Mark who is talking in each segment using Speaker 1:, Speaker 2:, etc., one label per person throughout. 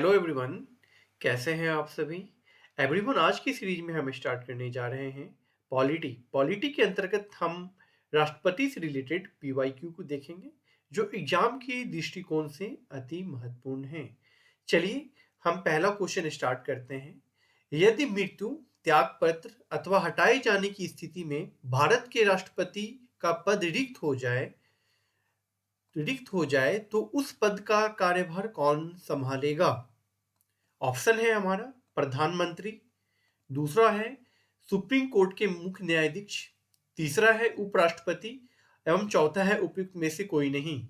Speaker 1: Hello everyone, कैसे हैं आप सभी। एवरीवन, आज की सीरीज में हम स्टार्ट करने जा रहे हैं पॉलिटी। पॉलिटी के अंतर्गत हम राष्ट्रपति से रिलेटेड पीवाईक्यू को देखेंगे, जो एग्जाम के दृष्टिकोण से अति महत्वपूर्ण है। चलिए हम पहला क्वेश्चन स्टार्ट करते हैं। यदि मृत्यु, त्यागपत्र अथवा हटाए जाने की स्थिति में भारत के राष्ट्रपति का पद रिक्त हो जाए तो उस पद का कार्यभार कौन संभालेगा। ऑप्शन है हमारा प्रधानमंत्री, दूसरा है सुप्रीम कोर्ट के मुख्य न्यायाधीश, तीसरा है उपराष्ट्रपति एवं चौथा है उपयुक्त में से कोई नहीं।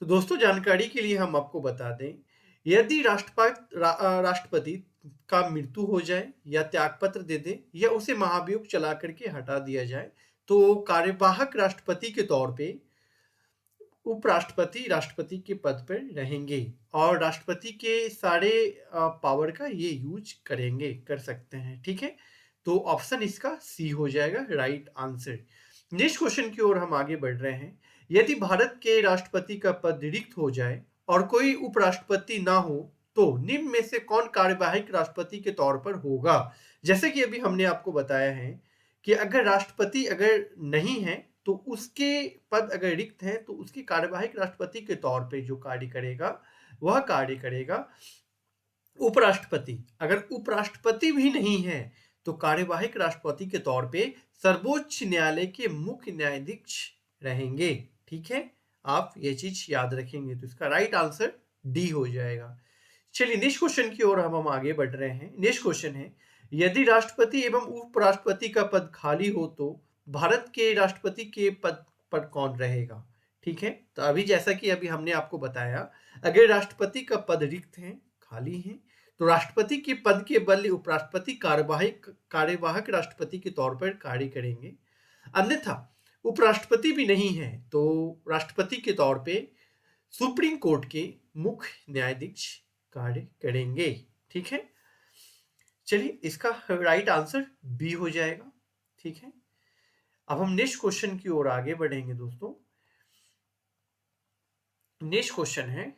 Speaker 1: तो दोस्तों, जानकारी के लिए हम आपको बता दें, यदि राष्ट्रपति का मृत्यु हो जाए या त्यागपत्र दे दे या उसे महाभियोग चला करके हटा दिया जाए तो कार्यवाहक राष्ट्रपति के तौर पे उपराष्ट्रपति राष्ट्रपति के पद पर रहेंगे और राष्ट्रपति के सारे पावर का ये यूज कर सकते हैं। ठीक है, तो ऑप्शन इसका सी हो जाएगा राइट आंसर। नेक्स्ट क्वेश्चन की ओर हम आगे बढ़ रहे हैं। यदि भारत के राष्ट्रपति का पद रिक्त हो जाए और कोई उपराष्ट्रपति ना हो तो निम्न में से कौन कार्यवाहक राष्ट्रपति के तौर पर होगा। जैसे कि अभी हमने आपको बताया है कि अगर राष्ट्रपति अगर नहीं है तो उसके पद अगर रिक्त है तो उसके कार्यवाहक राष्ट्रपति के तौर पे जो कार्य करेगा वह कार्य करेगा उपराष्ट्रपति। अगर उपराष्ट्रपति भी नहीं है तो कार्यवाहक राष्ट्रपति के तौर पे सर्वोच्च न्यायालय के मुख्य न्यायाधीश रहेंगे। ठीक है, आप ये चीज याद रखेंगे तो इसका राइट आंसर डी हो जाएगा। चलिए नेक्स्ट क्वेश्चन की ओर हम आगे बढ़ रहे हैं। नेक्स्ट क्वेश्चन है, यदि राष्ट्रपति एवं उपराष्ट्रपति का पद खाली हो तो भारत के राष्ट्रपति के पद पर कौन रहेगा। ठीक है, तो अभी जैसा कि अभी हमने आपको बताया, अगर राष्ट्रपति का पद रिक्त है, खाली है, तो राष्ट्रपति के पद के बदले उपराष्ट्रपति कार्यवाहक राष्ट्रपति के तौर पर कार्य करेंगे। अन्यथा उपराष्ट्रपति भी नहीं है तो राष्ट्रपति के तौर पे सुप्रीम कोर्ट के मुख्य न्यायाधीश कार्य करेंगे। ठीक है, चलिए इसका राइट आंसर बी हो जाएगा। ठीक है, अब हम नेक्स्ट क्वेश्चन की ओर आगे बढ़ेंगे दोस्तों। नेक्स्ट क्वेश्चन है,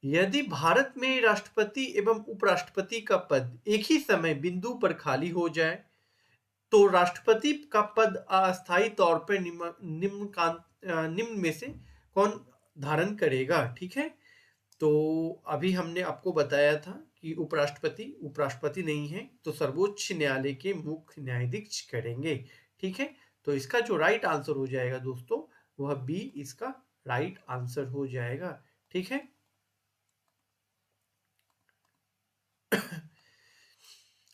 Speaker 1: यदि भारत में राष्ट्रपति एवं उपराष्ट्रपति का पद एक ही समय बिंदु पर खाली हो जाए तो राष्ट्रपति का पद अस्थायी तौर पर निम्न में से कौन धारण करेगा। ठीक है, तो अभी हमने आपको बताया था कि उपराष्ट्रपति नहीं है तो सर्वोच्च न्यायालय के मुख्य न्यायाधीश करेंगे। ठीक है, तो इसका जो राइट आंसर हो जाएगा दोस्तों वह बी इसका राइट आंसर हो जाएगा। ठीक है,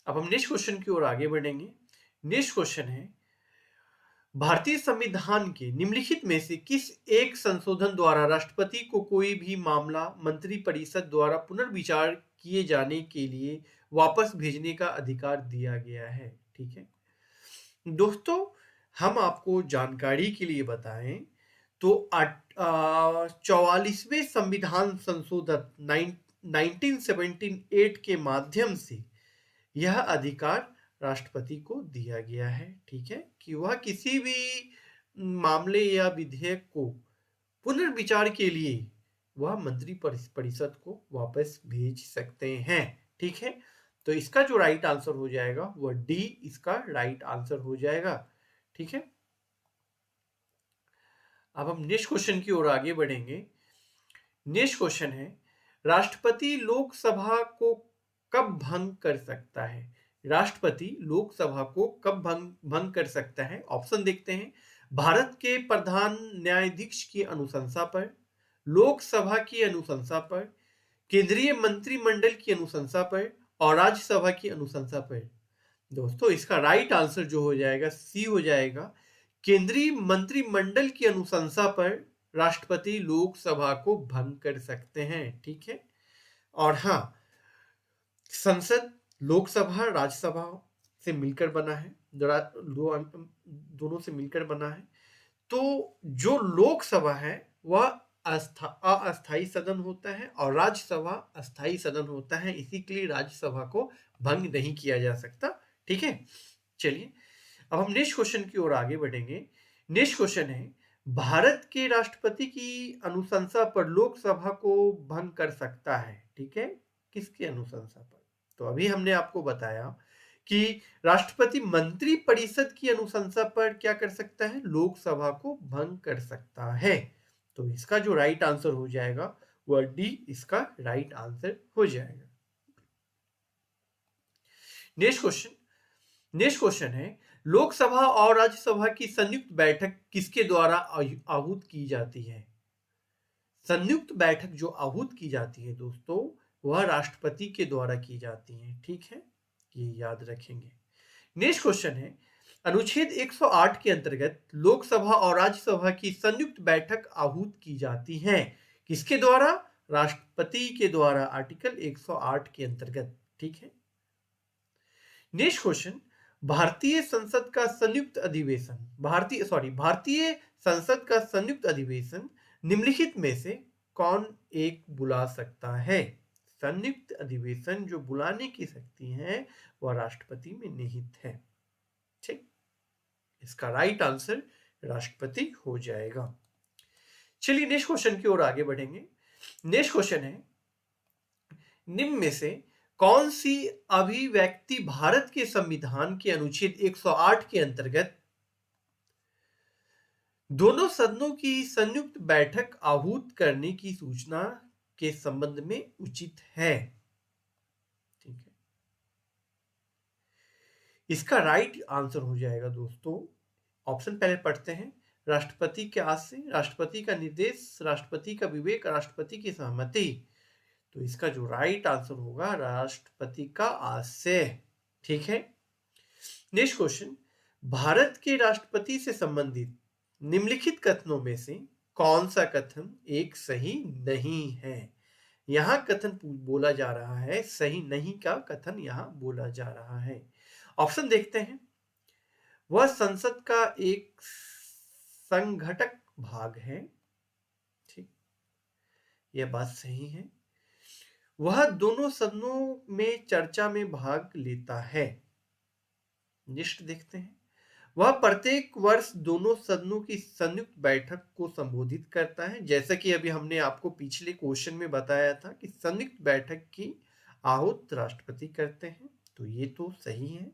Speaker 1: अब हम नेक्स्ट क्वेश्चन की ओर आगे बढ़ेंगे। नेक्स्ट क्वेश्चन है, भारतीय संविधान के निम्नलिखित में से किस एक संशोधन द्वारा राष्ट्रपति को कोई भी मामला मंत्रिपरिषद द्वारा पुनर्विचार किए जाने के लिए वापस भेजने का अधिकार दिया गया है। ठीक है दोस्तों, हम आपको जानकारी के लिए बताएं तो 44वें संविधान संशोधन 1978 के माध्यम से यह अधिकार राष्ट्रपति को दिया गया है। ठीक है, कि वह किसी भी मामले या विधेयक को पुनर्विचार के लिए वह मंत्री परिषद को वापस भेज सकते हैं। ठीक है, तो इसका जो राइट आंसर हो जाएगा वह डी इसका राइट आंसर हो जाएगा। ठीक है, अब हम नेक्स्ट क्वेश्चन की ओर आगे बढ़ेंगे। नेक्स्ट क्वेश्चन है, राष्ट्रपति लोकसभा को कब भंग कर सकता है। राष्ट्रपति लोकसभा को कब भंग कर सकता है। ऑप्शन देखते हैं, भारत के प्रधान न्यायाधीश की अनुशंसा पर, लोकसभा की अनुशंसा पर, केंद्रीय मंत्रिमंडल की अनुशंसा पर और राज्यसभा की अनुशंसा पर। दोस्तों, इसका राइट आंसर जो हो जाएगा सी हो जाएगा, केंद्रीय मंत्रिमंडल की अनुशंसा पर राष्ट्रपति लोकसभा को भंग कर सकते हैं। ठीक है, और हाँ, संसद लोकसभा राज्यसभा से मिलकर बना है, दोनों से मिलकर बना है। तो जो लोकसभा है वह अस्थायी सदन होता है और राज्यसभा अस्थायी सदन होता है, इसी के लिए राज्यसभा को भंग नहीं किया जा सकता। ठीक है, चलिए अब हम नेक्स्ट क्वेश्चन की ओर आगे बढ़ेंगे। नेक्स्ट क्वेश्चन है, भारत के राष्ट्रपति की अनुशंसा पर लोकसभा को भंग कर सकता है, ठीक है, किसकी अनुशंसा पर? तो अभी हमने आपको बताया कि राष्ट्रपति मंत्री परिषद की अनुशंसा पर क्या कर सकता है, लोकसभा को भंग कर सकता है। तो इसका जो राइट आंसर हो जाएगा वह डी इसका राइट आंसर हो जाएगा। नेक्स्ट क्वेश्चन है, लोकसभा और राज्यसभा की संयुक्त बैठक किसके द्वारा आहूत की जाती है? संयुक्त बैठक जो आहूत की जाती है दोस्तों, वह राष्ट्रपति के द्वारा की जाती है, ठीक है, ये याद रखेंगे। नेक्स्ट क्वेश्चन है, अनुच्छेद 108 के अंतर्गत लोकसभा और राज्यसभा की संयुक्त बैठक आहूत की जाती है, किसके द्वारा? राष्ट्रपति के द्वारा, आर्टिकल 108 के अंतर्गत, ठीक है। नेक्स्ट क्वेश्चन, भारतीय संसद का संयुक्त अधिवेशन भारतीय संसद का संयुक्त अधिवेशन निम्नलिखित में से कौन एक बुला सकता है? संयुक्त अधिवेशन जो बुलाने की शक्ति है वह राष्ट्रपति में निहित है, ठीक। इसका राइट आंसर राष्ट्रपति हो जाएगा। चलिए नेक्स्ट क्वेश्चन की ओर आगे बढ़ेंगे। नेक्स्ट क्वेश्चन है, निम्न में से कौन सी अभिव्यक्ति भारत के संविधान के अनुच्छेद 108 के अंतर्गत दोनों सदनों की संयुक्त बैठक आहूत करने की सूचना के संबंध में उचित है? ठीक है, इसका राइट आंसर हो जाएगा दोस्तों, ऑप्शन पहले पढ़ते हैं, राष्ट्रपति के आदेश, राष्ट्रपति का निर्देश, राष्ट्रपति का विवेक, राष्ट्रपति की सहमति। तो इसका जो राइट आंसर होगा राष्ट्रपति का आशय, ठीक है। नेक्स्ट क्वेश्चन, भारत के राष्ट्रपति से संबंधित निम्नलिखित कथनों में से कौन सा कथन एक सही नहीं है? यहां कथन बोला जा रहा है, सही नहीं का कथन यहां बोला जा रहा है। ऑप्शन देखते हैं, वह संसद का एक संघटक भाग है, ठीक, यह बात सही है। वह दोनों सदनों में चर्चा में भाग लेता है। नेक्स्ट देखते हैं, वह प्रत्येक वर्ष दोनों सदनों की संयुक्त बैठक को संबोधित करता है, जैसा कि अभी हमने आपको पिछले क्वेश्चन में बताया था कि संयुक्त बैठक की आहूत राष्ट्रपति करते हैं, तो ये तो सही है।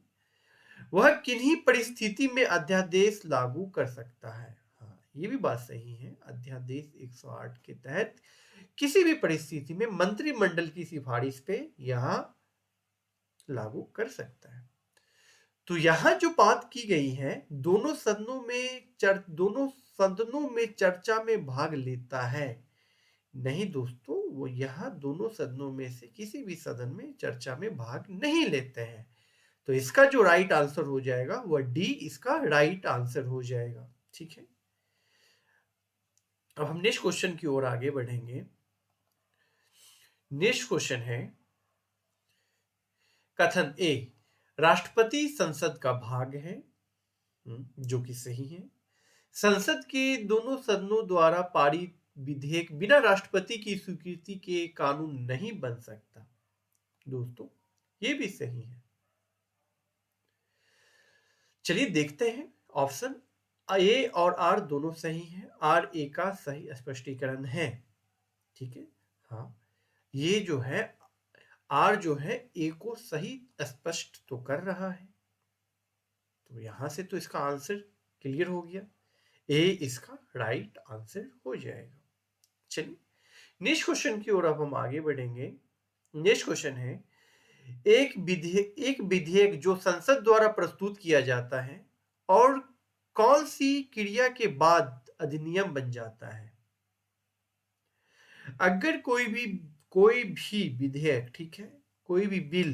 Speaker 1: वह किन्हीं परिस्थिति में अध्यादेश लागू कर सकता है, हाँ ये भी बात सही है, अध्यादेश 108 के तहत किसी भी परिस्थिति में मंत्रिमंडल की सिफारिश पे यह लागू कर सकता है। तो यहां जो बात की गई है, दोनों सदनों में चर्चा में भाग लेता है, नहीं दोस्तों, वो यह दोनों सदनों में से किसी भी सदन में चर्चा में भाग नहीं लेते हैं। तो इसका जो राइट आंसर हो जाएगा वह डी इसका राइट आंसर हो जाएगा, ठीक है। अब हम नेक्स्ट क्वेश्चन की ओर आगे बढ़ेंगे। नेक्स्ट क्वेश्चन है, कथन ए राष्ट्रपति संसद का भाग है, जो कि सही है। संसद के दोनों सदनों द्वारा पारित विधेयक बिना राष्ट्रपति की स्वीकृति के कानून नहीं बन सकता, दोस्तों ये भी सही है। चलिए देखते हैं, ऑप्शन ए और आर दोनों सही है, आर ए का सही स्पष्टीकरण है, ठीक है। हाँ, ये जो है आर जो है ए को सही स्पष्ट तो कर रहा है, तो यहां से तो इसका आंसर क्लियर हो गया, ए इसका राइट आंसर हो जाएगा। चलिए नेक्स्ट क्वेश्चन की ओर अब हम आगे बढ़ेंगे। नेक्स्ट क्वेश्चन है, एक विधेयक जो संसद द्वारा प्रस्तुत किया जाता है और कौन सी क्रिया के बाद अधिनियम बन जाता है? अगर कोई भी विधेयक, ठीक है, कोई भी बिल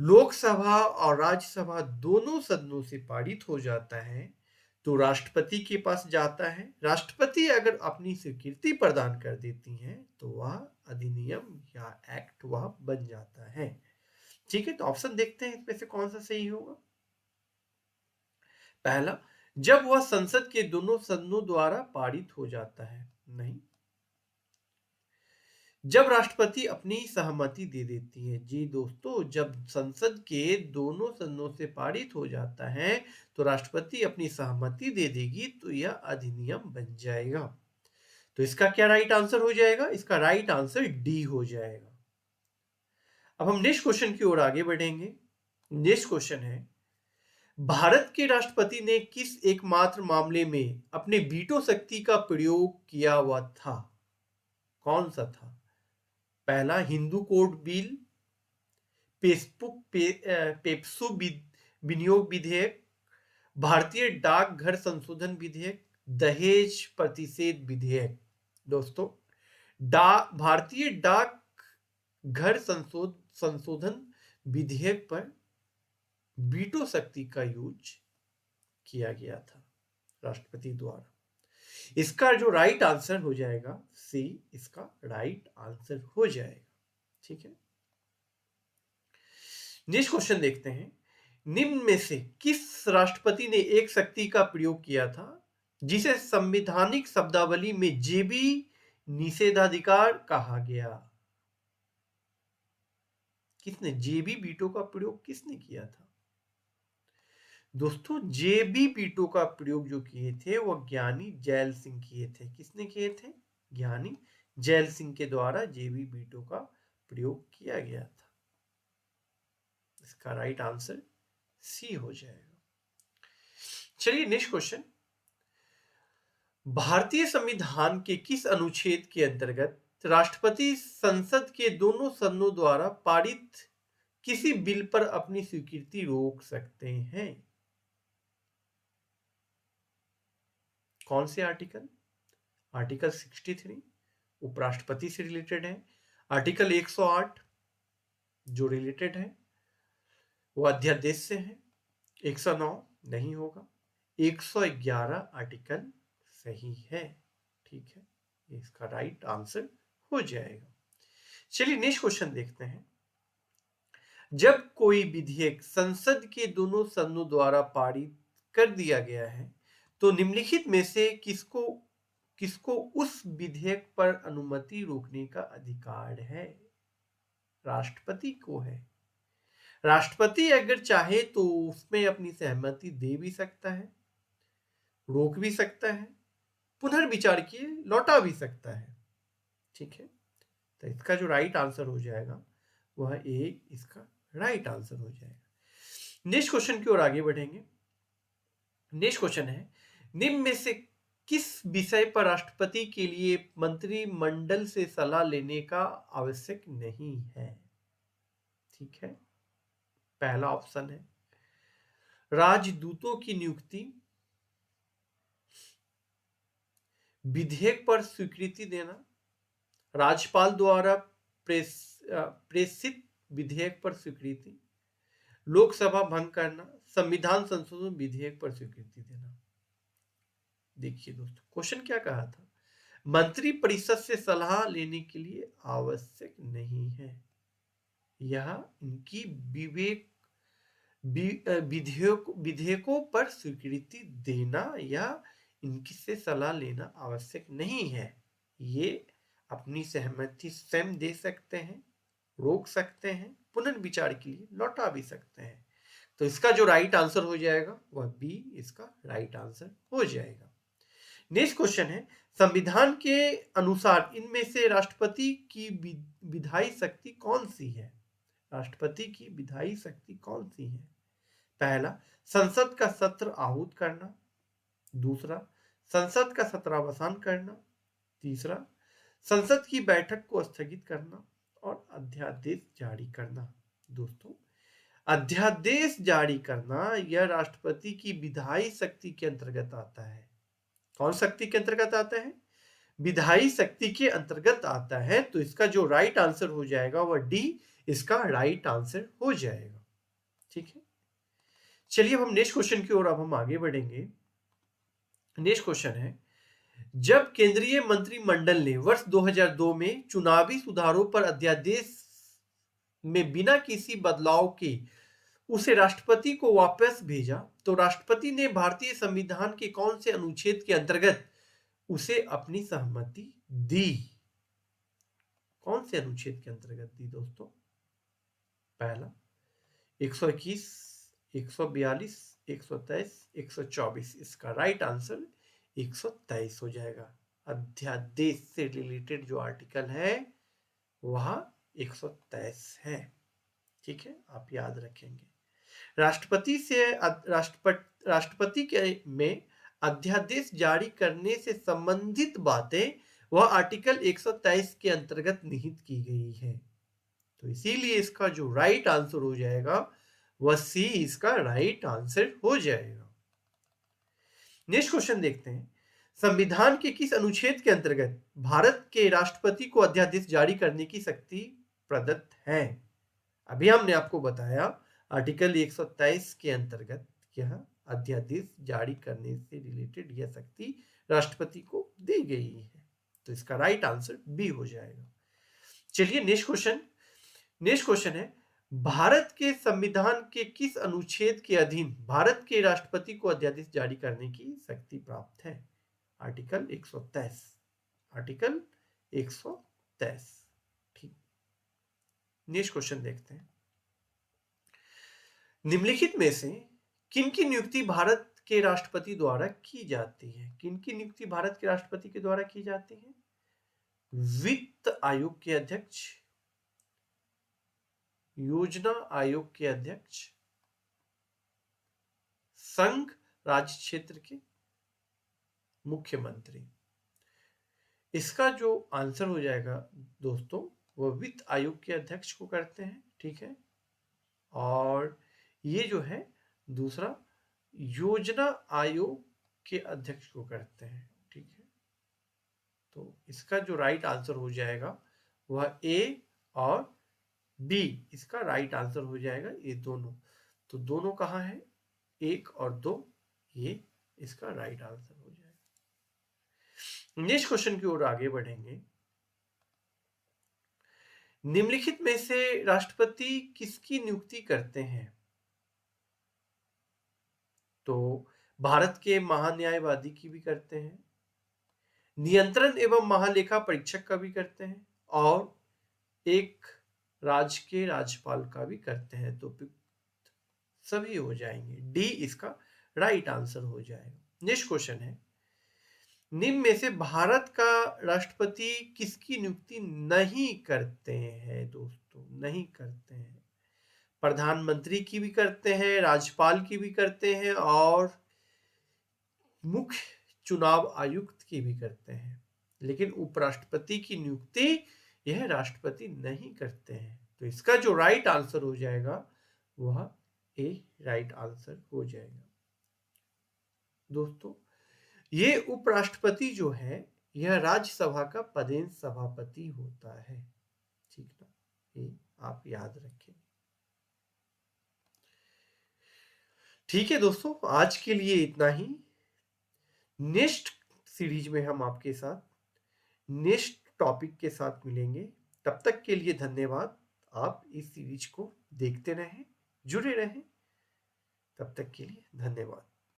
Speaker 1: लोकसभा और राज्यसभा दोनों सदनों से पारित हो जाता है तो राष्ट्रपति के पास जाता है। राष्ट्रपति अगर अपनी स्वीकृति प्रदान कर देती हैं तो वह अधिनियम या एक्ट वह बन जाता है, ठीक है। तो ऑप्शन देखते हैं इसमें से कौन सा सही होगा। पहला, जब वह संसद के दोनों सदनों द्वारा पारित हो जाता है, नहीं। जब राष्ट्रपति अपनी सहमति दे देती है। जी दोस्तों, जब संसद के दोनों सदनों से पारित हो जाता है तो राष्ट्रपति अपनी सहमति दे देगी तो यह अधिनियम बन जाएगा। तो इसका क्या राइट आंसर हो जाएगा? इसका राइट आंसर डी हो जाएगा। अब हम नेक्स्ट क्वेश्चन की ओर आगे बढ़ेंगे। नेक्स्ट क्वेश्चन है, भारत के राष्ट्रपति ने किस एकमात्र मामले में अपने वीटो शक्ति का प्रयोग किया हुआ था? कौन सा था? पहला, हिंदू कोड बिल, पेप्सू विनियोग विधेयक, भारतीय डाकघर संशोधन विधेयक, दहेज प्रतिषेध विधेयक। दोस्तों, भारतीय डाकघर संशोधन विधेयक पर वीटो शक्ति का यूज किया गया था राष्ट्रपति द्वारा। इसका जो राइट आंसर हो जाएगा सी, इसका राइट आंसर हो जाएगा। ठीक है, नेक्स्ट क्वेश्चन देखते हैं। निम्न में से किस राष्ट्रपति ने एक शक्ति का प्रयोग किया था जिसे संवैधानिक शब्दावली में जेबी निषेधाधिकार कहा गया? किसने जेबी वीटो का प्रयोग किसने किया था? दोस्तों, जेबी वीटो का प्रयोग जो किए थे वह ज्ञानी जैल सिंह किए थे। किसने किए थे? ज्ञानी जैल सिंह के द्वारा जेबी वीटो का प्रयोग किया गया था। इसका राइट आंसर सी हो जाएगा। चलिए नेक्स्ट क्वेश्चन, भारतीय संविधान के किस अनुच्छेद के अंतर्गत राष्ट्रपति संसद के दोनों सदनों द्वारा पारित किसी बिल पर अपनी स्वीकृति रोक सकते हैं? कौन से आर्टिकल? आर्टिकल 63 उपराष्ट्रपति से रिलेटेड है। आर्टिकल 108 जो रिलेटेड है वो अध्यादेश से है। 109 नहीं होगा। 111 आर्टिकल सही है। ठीक है, इसका राइट आंसर हो जाएगा। चलिए नेक्स्ट क्वेश्चन देखते हैं। जब कोई विधेयक संसद के दोनों सदनों द्वारा पारित कर दिया गया है तो निम्नलिखित में से किसको उस विधेयक पर अनुमति रोकने का अधिकार है? राष्ट्रपति को है। राष्ट्रपति अगर चाहे तो उसमें अपनी सहमति दे भी सकता है, रोक भी सकता है, पुनर्विचार किए लौटा भी सकता है। ठीक है, तो इसका जो राइट आंसर हो जाएगा वह ए, इसका राइट आंसर हो जाएगा। नेक्स्ट क्वेश्चन की ओर आगे बढ़ेंगे। नेक्स्ट क्वेश्चन है, निम्न में से किस विषय पर राष्ट्रपति के लिए मंत्रिमंडल से सलाह लेने का आवश्यक नहीं है? ठीक है, पहला ऑप्शन है राजदूतों की नियुक्ति, विधेयक पर स्वीकृति देना, राज्यपाल द्वारा प्रेषित विधेयक पर स्वीकृति, लोकसभा भंग करना, संविधान संशोधन विधेयक पर स्वीकृति देना। देखिए दोस्तों, क्वेश्चन क्या कहा था? मंत्री परिषद से सलाह लेने के लिए आवश्यक नहीं है। यह इनकी विधेयकों पर स्वीकृति देना या इनकी से सलाह लेना आवश्यक नहीं है। ये अपनी सहमति स्वयं दे सकते हैं, रोक सकते हैं, पुनर्विचार के लिए लौटा भी सकते हैं। तो इसका जो राइट आंसर हो जाएगा वह बी, इसका राइट आंसर हो जाएगा। नेक्स्ट क्वेश्चन है, संविधान के अनुसार इनमें से राष्ट्रपति की विधायी शक्ति कौन सी है? राष्ट्रपति की विधायी शक्ति कौन सी है? पहला, संसद का सत्र आहूत करना, दूसरा, संसद का सत्रावसान करना, तीसरा, संसद की बैठक को स्थगित करना और अध्यादेश जारी करना। दोस्तों, अध्यादेश जारी करना यह राष्ट्रपति की विधायी शक्ति के अंतर्गत आता है। कौन शक्ति के अंतर्गत आता है? विधायी शक्ति के अंतर्गत आता है। तो इसका जो राइट आंसर हो जाएगा वह डी, इसका राइट आंसर हो जाएगा। ठीक है, चलिए अब हम नेक्स्ट क्वेश्चन की ओर अब हम आगे बढ़ेंगे। नेक्स्ट क्वेश्चन है, जब केंद्रीय मंत्रिमंडल ने वर्ष 2002 में चुनावी सुधारों पर अध्यादेश में बिना किसी बदलाव के उसे राष्ट्रपति को वापस भेजा तो राष्ट्रपति ने भारतीय संविधान के कौन से अनुच्छेद के अंतर्गत उसे अपनी सहमति दी? कौन से अनुच्छेद के अंतर्गत दी दोस्तों? पहला 121, 142, 123, 124। इसका राइट आंसर 123 हो जाएगा। अध्यादेश से रिलेटेड जो आर्टिकल है वह 123 है। ठीक है, आप याद रखेंगे। राष्ट्रपति के में अध्यादेश जारी करने से संबंधित बातें वह आर्टिकल 123 के अंतर्गत निहित की गई है। तो इसीलिए इसका जो राइट आंसर हो जाएगा वह सी इसका राइट आंसर हो जाएगा। नेक्स्ट क्वेश्चन देखते हैं। संविधान के किस अनुच्छेद के अंतर्गत भारत के राष्ट्रपति को अध्यादेश जारी करने की शक्ति प्रदत्त है? अभी हमने आपको बताया आर्टिकल 123 के अंतर्गत यह अध्यादेश जारी करने से रिलेटेड यह शक्ति राष्ट्रपति को दी गई है। तो इसका राइट आंसर बी हो जाएगा। चलिए नेक्स्ट क्वेश्चन है, भारत के संविधान के किस अनुच्छेद के अधीन भारत के राष्ट्रपति को अध्यादेश जारी करने की शक्ति प्राप्त है? आर्टिकल 123। आर्टिकल 123। ठीक, नेक्स्ट क्वेश्चन देखते हैं। निम्नलिखित में से किन की नियुक्ति भारत के राष्ट्रपति द्वारा की जाती है? किन की नियुक्ति भारत के राष्ट्रपति के द्वारा की जाती है? वित्त आयोग के अध्यक्ष, योजना आयोग के अध्यक्ष, संघ राज्य क्षेत्र के मुख्यमंत्री। इसका जो आंसर हो जाएगा दोस्तों वह वित्त आयोग के अध्यक्ष को करते हैं। ठीक है, और ये जो है दूसरा योजना आयोग के अध्यक्ष को करते हैं। ठीक है, तो इसका जो राइट आंसर हो जाएगा वह ए और बी इसका राइट आंसर हो जाएगा। ये दोनों, तो दोनों कहाँ है? 1 और 2, ये इसका राइट आंसर हो जाएगा। नेक्स्ट क्वेश्चन की ओर आगे बढ़ेंगे। निम्नलिखित में से राष्ट्रपति किसकी नियुक्ति करते हैं? तो भारत के महान्यायवादी की भी करते हैं, नियंत्रण एवं महालेखा परीक्षक का भी करते हैं, और एक राज्य के राज्यपाल का भी करते हैं। तो सभी हो जाएंगे। डी इसका राइट आंसर हो जाएगा। नेक्स्ट क्वेश्चन है, निम्न में से भारत का राष्ट्रपति किसकी नियुक्ति नहीं करते हैं? दोस्तों नहीं करते हैं। प्रधानमंत्री की भी करते हैं, राज्यपाल की भी करते हैं, और मुख्य चुनाव आयुक्त की भी करते हैं, लेकिन उपराष्ट्रपति की नियुक्ति यह राष्ट्रपति नहीं करते हैं। तो इसका जो राइट आंसर हो जाएगा वह ए राइट आंसर हो जाएगा। दोस्तों ये उपराष्ट्रपति जो है यह राज्यसभा का पदेन सभापति होता है। ठीक ना, ये आप याद रखें। ठीक है दोस्तों, आज के लिए इतना ही। नेक्स्ट सीरीज में हम आपके साथ नेक्स्ट टॉपिक के साथ मिलेंगे। तब तक के लिए धन्यवाद। आप इस सीरीज को देखते रहें, जुड़े रहें। तब तक के लिए धन्यवाद।